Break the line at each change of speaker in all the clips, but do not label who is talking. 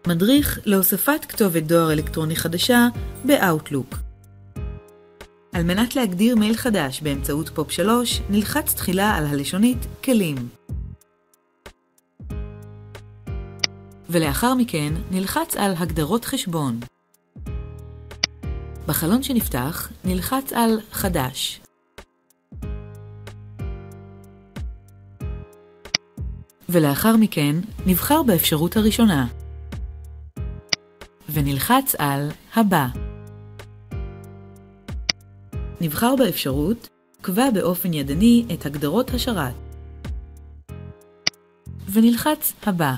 מדריך להוספת כתובת דואר אלקטרוני חדשה ב-Outlook. על מנת להגדיר מייל חדש באמצעות פופ 3, נלחץ תחילה על הלשונית כלים. ולאחר מכן נלחץ על הגדרות חשבון. בחלון שנפתח נלחץ על חדש. ולאחר מכן נבחר באפשרות הראשונה. ונלחץ על הבא. נבחר באפשרות קבע באופן ידני את הגדרות השרת. ונלחץ הבא.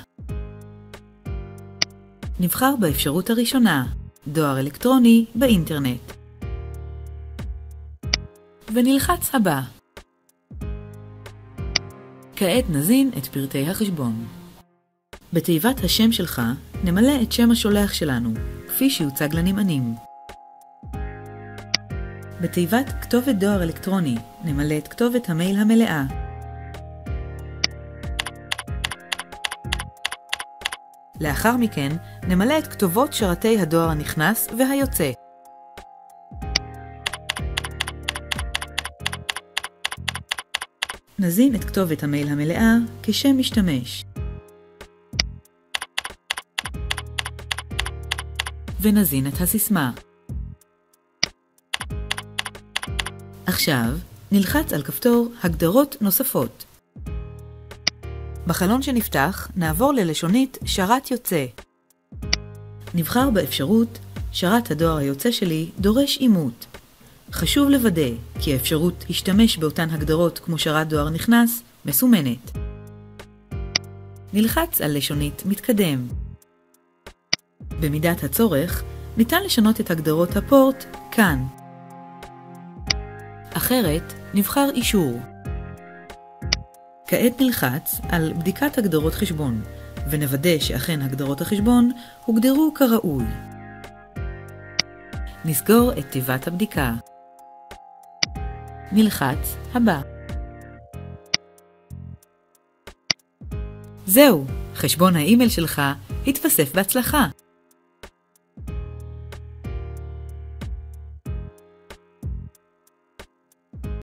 נבחר באפשרות הראשונה, דואר אלקטרוני באינטרנט. ונלחץ הבא. כעת נזין את פרטי החשבון. בתיבת השם שלך נמלא את שם השולח שלנו, כפי שיוצג לנמענים. בתיבת כתובת דואר אלקטרוני נמלא את כתובת המייל המלאה. לאחר מכן נמלא את כתובות שרתי הדואר הנכנס והיוצא. נזין את כתובת המייל המלאה כשם משתמש. ונזין את הסיסמה. עכשיו נלחץ על כפתור הגדרות נוספות. בחלון שנפתח נעבור ללשונית שרת יוצא. נבחר באפשרות שרת הדואר היוצא שלי דורש אימות. חשוב לוודא כי האפשרות השתמש באותן הגדרות כמו שרת דואר נכנס מסומנת. נלחץ על לשונית מתקדם. במידת הצורך ניתן לשנות את הגדרות הפורט כאן. אחרת נבחר אישור. כעת נלחץ על בדיקת הגדרות חשבון ונוודא שאכן הגדרות החשבון הוגדרו כראוי. נסגור את תיבת הבדיקה. נלחץ הבא. זהו, חשבון האימייל שלך התווסף בהצלחה.